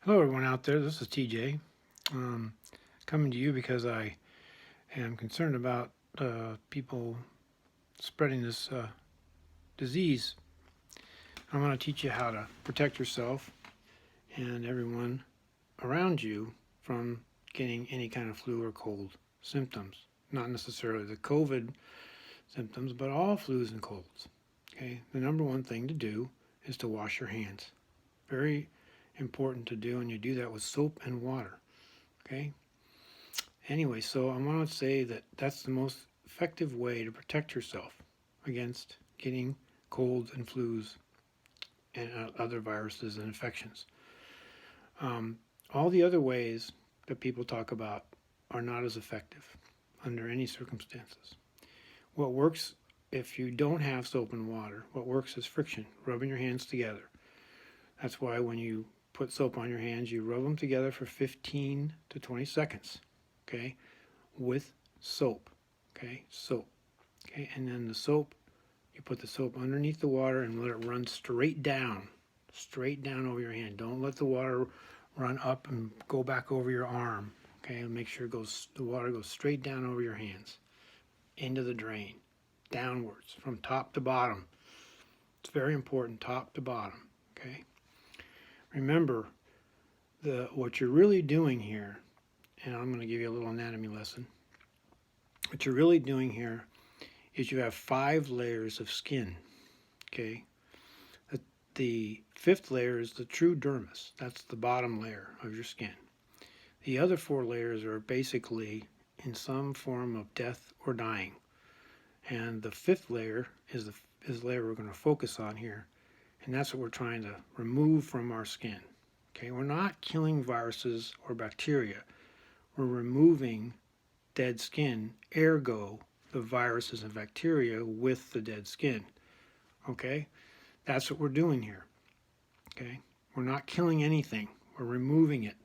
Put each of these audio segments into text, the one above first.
Hello, everyone out there. This is TJ, um, coming to you because I am concerned about people spreading this disease. I'm going to teach you how to protect yourself and everyone around you from getting any kind of flu or cold symptoms. Not necessarily the COVID symptoms, but all flus and colds. Okay, the number one thing to do is to wash your hands. Very important to do, and you do that with soap and water. Okay. Anyway, so I want to say that that's the most effective way to protect yourself against getting colds and flus and other viruses and infections. Um, all the other ways that people talk about are not as effective under any circumstances. What works if you don't have soap and water, what works is friction, rubbing your hands together. That's why when you put soap on your hands, you rub them together for 15 to 20 seconds, okay, with soap, okay, soap, okay, and then the soap, you put the soap underneath the water and let it run straight down over your hand. Don't let the water run up and go back over your arm, okay, and make sure the water goes straight down over your hands, into the drain, downwards, from top to bottom. It's very important, top to bottom, okay. Remember, what you're really doing here, and I'm going to give you a little anatomy lesson. What you're really doing here is you have 5 layers of skin, okay? The fifth layer is the true dermis. That's the bottom layer of your skin. The other 4 layers are basically in some form of death or dying. And the fifth layer is the layer we're going to focus on here. And that's what we're trying to remove from our skin. Okay, we're not killing viruses or bacteria. We're removing dead skin, ergo the viruses and bacteria with the dead skin. Okay, that's what we're doing here. Okay, we're not killing anything. We're removing it.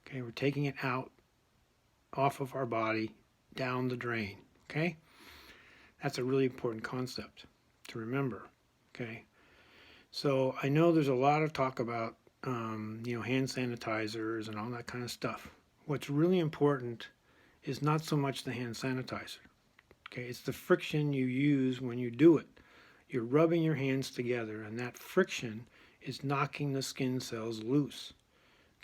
Okay, we're taking it out off of our body, down the drain. Okay, that's a really important concept to remember. Okay, so I know there's a lot of talk about hand sanitizers and all that kind of stuff. What's really important is not so much the hand sanitizer. Okay, it's the friction you use when you do it. You're rubbing your hands together, and that friction is knocking the skin cells loose.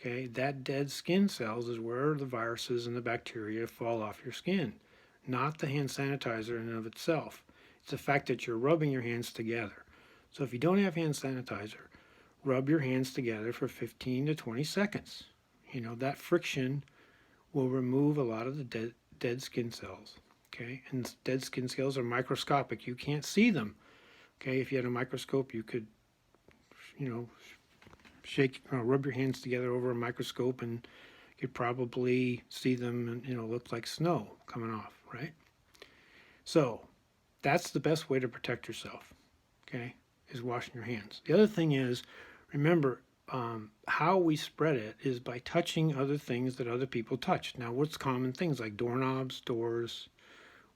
Okay, that dead skin cells is where the viruses and the bacteria fall off your skin, not the hand sanitizer in and of itself. It's the fact that you're rubbing your hands together. So if you don't have hand sanitizer, rub your hands together for 15 to 20 seconds. That friction will remove a lot of the dead skin cells. Okay, and dead skin cells are microscopic. You can't see them. Okay, if you had a microscope, you could, rub your hands together over a microscope, and you could probably see them, and look like snow coming off, right? So that's the best way to protect yourself. Okay, is washing your hands. The other thing is, remember, how we spread it is by touching other things that other people touch. Now, what's common things like doorknobs, doors,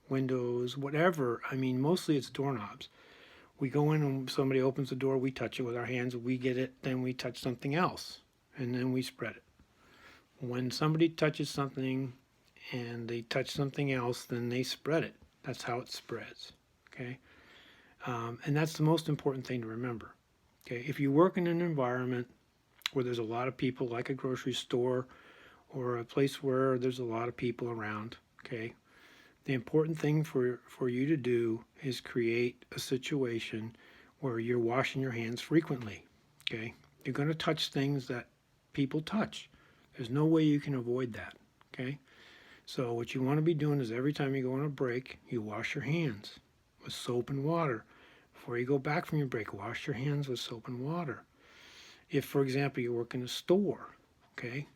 windows, whatever. I mean, mostly it's doorknobs. We go in and somebody opens the door, we touch it with our hands, we get it, then we touch something else, and then we spread it. When somebody touches something and they touch something else, then they spread it. That's how it spreads. Okay? And that's the most important thing to remember. Okay, if you work in an environment where there's a lot of people, like a grocery store or a place where there's a lot of people around, okay, the important thing for you to do is create a situation where you're washing your hands frequently. Okay, you're going to touch things that people touch. There's no way you can avoid that. Okay, so what you want to be doing is every time you go on a break, you wash your hands with soap and water. Before you go back from your break, wash your hands with soap and water. If, for example, you work in a store, okay,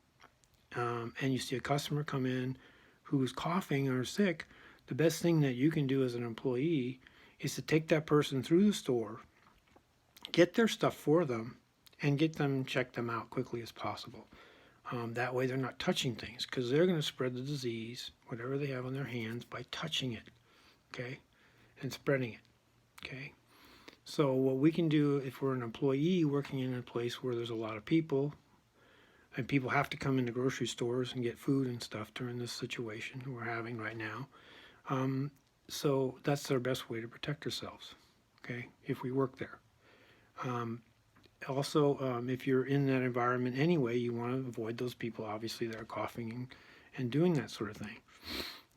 and you see a customer come in who's coughing or sick, the best thing that you can do as an employee is to take that person through the store, get their stuff for them, and check them out quickly as possible. That way they're not touching things, because they're going to spread the disease, whatever they have on their hands, by touching it, okay, and spreading it, okay. So what we can do if we're an employee working in a place where there's a lot of people, and people have to come into grocery stores and get food and stuff during this situation we're having right now. So that's our best way to protect ourselves, okay, if we work there. Um, Also, if you're in that environment anyway, you want to avoid those people, obviously, that are coughing and doing that sort of thing.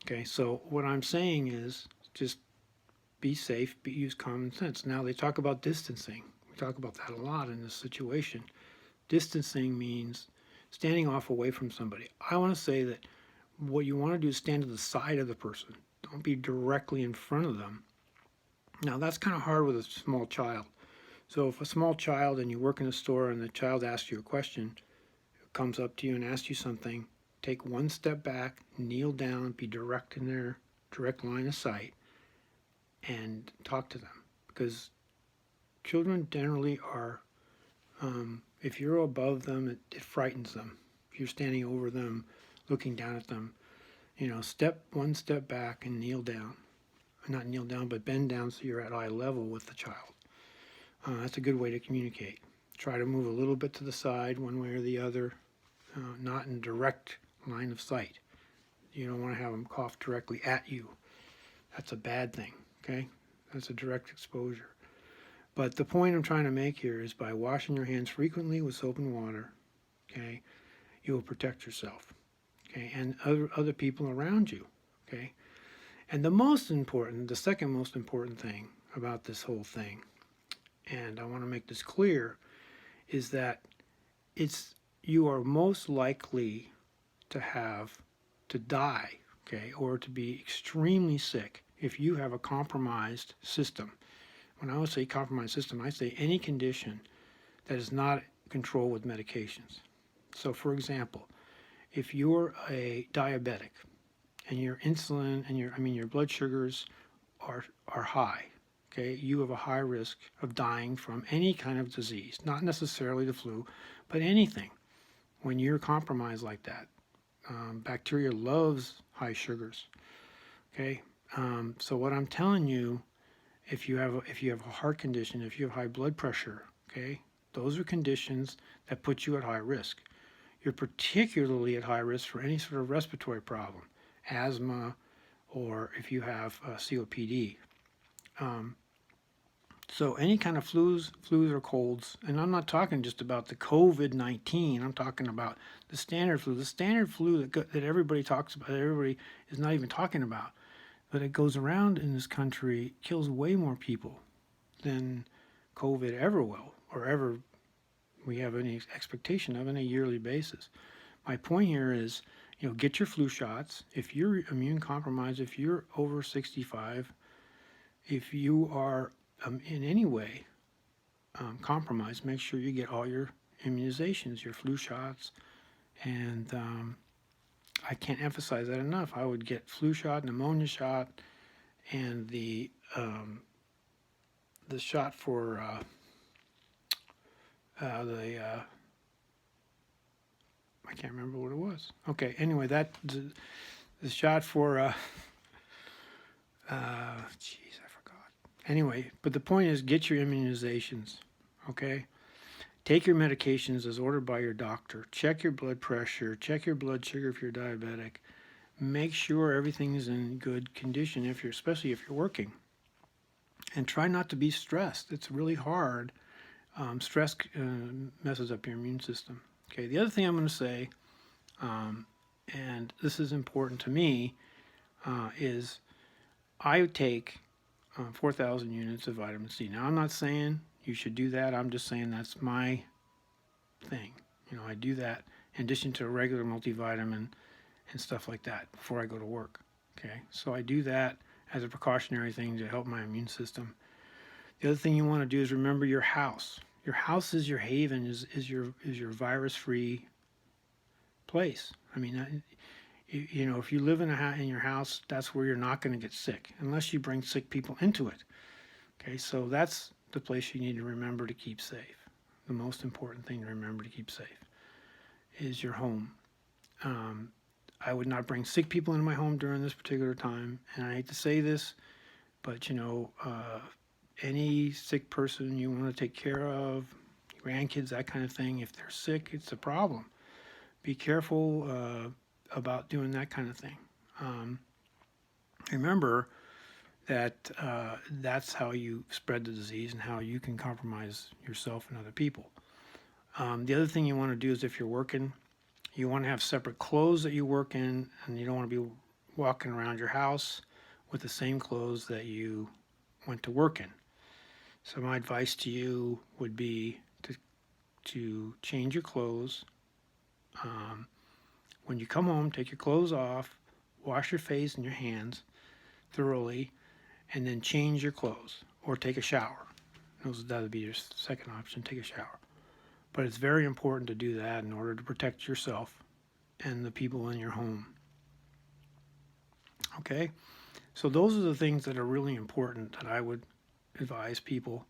Okay, so what I'm saying is just be safe, use common sense. Now, they talk about distancing. We talk about that a lot in this situation. Distancing means standing off away from somebody. I want to say that what you want to do is stand to the side of the person. Don't be directly in front of them. Now, that's kind of hard with a small child. So if a small child and you work in a store and the child asks you a question, comes up to you and asks you something, take one step back, kneel down, be direct in their direct line of sight, and talk to them. Because children generally are, if you're above them, it frightens them. If you're standing over them, looking down at them, step one step back and kneel down. Not kneel down, but bend down so you're at eye level with the child. That's a good way to communicate. Try to move a little bit to the side, one way or the other, not in direct line of sight. You don't want to have them cough directly at you. That's a bad thing, okay? That's a direct exposure. But the point I'm trying to make here is by washing your hands frequently with soap and water, okay, you will protect yourself, okay, and other people around you, okay? And the second most important thing about this whole thing, and I want to make this clear, is that you are most likely to die, okay, or to be extremely sick if you have a compromised system. When I would say compromised system, I say any condition that is not controlled with medications. So, for example, if you're a diabetic and your insulin and your blood sugars are high, okay, you have a high risk of dying from any kind of disease, not necessarily the flu, but anything. When you're compromised like that, bacteria loves high sugars. Okay, so what I'm telling you, if you have a heart condition, if you have high blood pressure, okay, those are conditions that put you at high risk. You're particularly at high risk for any sort of respiratory problem, asthma, or if you have COPD. So any kind of flus or colds, and I'm not talking just about the COVID-19. I'm talking about the standard flu. The standard flu that everybody talks about, that everybody is not even talking about, but it goes around in this country, kills way more people than COVID ever will, or ever we have any expectation of on a yearly basis. My point here is, get your flu shots. If you're immune compromised, if you're over 65, if you are in any way compromised, make sure you get all your immunizations, your flu shots, and I can't emphasize that enough. I would get flu shot, pneumonia shot, and the shot for I can't remember what it was. Okay, anyway, the shot for geez, I forgot. Anyway, but the point is, get your immunizations, okay? Take your medications as ordered by your doctor. Check your blood pressure. Check your blood sugar if you're diabetic. Make sure everything is in good condition, especially if you're working. And try not to be stressed. It's really hard. Stress messes up your immune system. Okay, the other thing I'm going to say, and this is important to me, is I take 4,000 units of vitamin C. Now, I'm not saying you should do that. I'm just saying that's my thing. I do that in addition to a regular multivitamin and stuff like that before I go to work. Okay, so I do that as a precautionary thing to help my immune system. The other thing you want to do is remember your house. Your house is your haven, is your virus-free place. I mean, if you live in your house, that's where you're not going to get sick unless you bring sick people into it. Okay, so that's the place you need to remember to keep safe. The most important thing to remember to keep safe is your home. I would not bring sick people into my home during this particular time, and I hate to say this, but any sick person you want to take care of, grandkids, that kind of thing, if they're sick, it's a problem. be careful about doing that kind of thing. Remember that that's how you spread the disease and how you can compromise yourself and other people. The other thing you want to do is if you're working, you want to have separate clothes that you work in, and you don't want to be walking around your house with the same clothes that you went to work in. So my advice to you would be to change your clothes. When you come home, take your clothes off, wash your face and your hands thoroughly, and then change your clothes or take a shower. That would be your second option, take a shower. But it's very important to do that in order to protect yourself and the people in your home. Okay? So those are the things that are really important that I would advise people.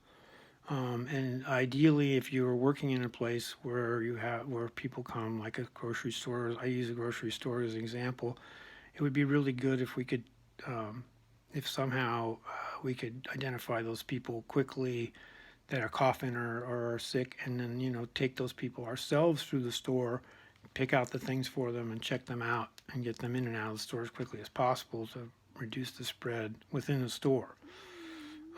And ideally, if you're working in a place where people come, like a grocery store, I use a grocery store as an example, it would be really good if we could, if somehow we could identify those people quickly that are coughing or are sick, and then take those people ourselves through the store, pick out the things for them and check them out and get them in and out of the store as quickly as possible to reduce the spread within the store.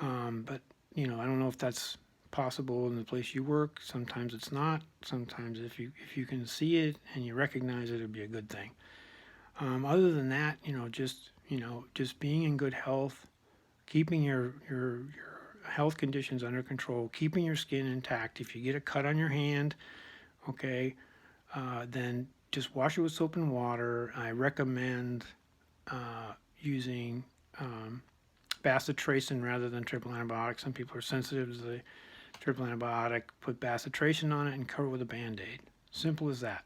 But I don't know if that's possible in the place you work. Sometimes it's not. Sometimes if you can see it and you recognize it, it'd be a good thing. Other than that, just being in good health, keeping your health conditions under control, keeping your skin intact. If you get a cut on your hand, okay, then just wash it with soap and water. I recommend using bacitracin rather than triple antibiotic. Some people are sensitive to the triple antibiotic. Put bacitracin on it and cover it with a Band-Aid. Simple as that.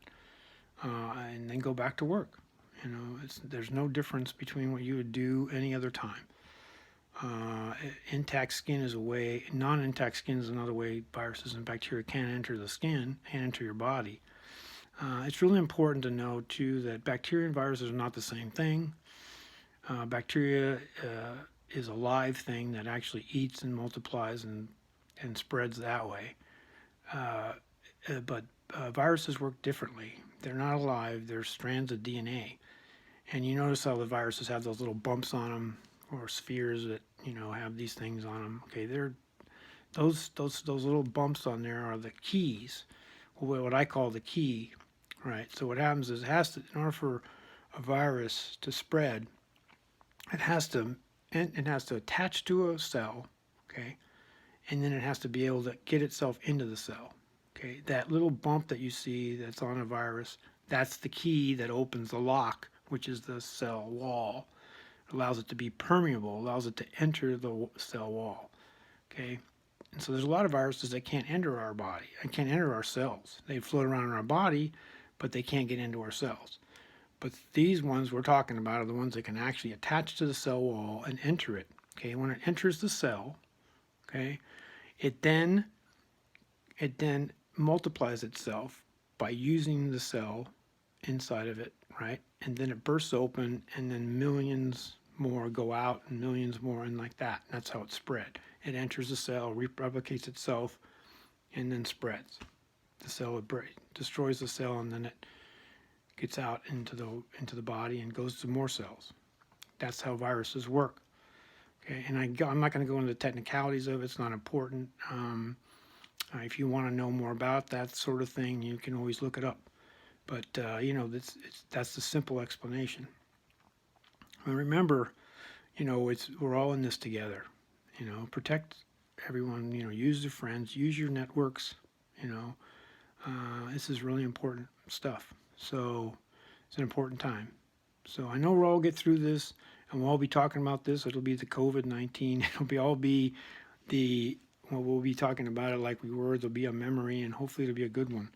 And then go back to work. There's no difference between what you would do any other time. Intact skin is a way, non-intact skin is another way viruses and bacteria can enter the skin and enter your body. It's really important to know too that bacteria and viruses are not the same thing. Bacteria is a live thing that actually eats and multiplies and spreads that way. But viruses work differently. They're not alive, they're strands of DNA. And you notice how the viruses have those little bumps on them, or spheres that have these things on them. Okay, those little bumps on there are the keys, what I call the key, right? So what happens is in order for a virus to spread, it has to attach to a cell, okay, and then it has to be able to get itself into the cell. Okay, that little bump that you see that's on a virus, that's the key that opens the lock, which is the cell wall. Allows it to be permeable, allows it to enter the cell wall. Okay, and so there's a lot of viruses that can't enter our body and can't enter our cells. They float around in our body, but they can't get into our cells. But these ones we're talking about are the ones that can actually attach to the cell wall and enter it. Okay, when it enters the cell, okay, it then multiplies itself by using the cell inside of it, right? And then it bursts open, and then millions more go out, and millions more, and like that. That's how it spread. It enters the cell, replicates itself, and then spreads. The cell destroys the cell, and then it gets out into the body and goes to more cells. That's how viruses work. Okay, and I'm not going to go into the technicalities of it. It's not important. If you want to know more about that sort of thing, you can always look it up. But that's the simple explanation. And remember, we're all in this together. Protect everyone. Use your friends, use your networks. This is really important stuff. So it's an important time. So I know we'll all get through this, and we'll all be talking about this. It'll be the COVID-19. It'll be we'll be talking about it like we were. There'll be a memory, and hopefully it'll be a good one.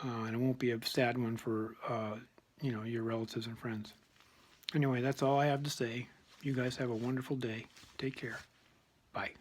And it won't be a sad one for your relatives and friends. Anyway, that's all I have to say. You guys have a wonderful day. Take care. Bye.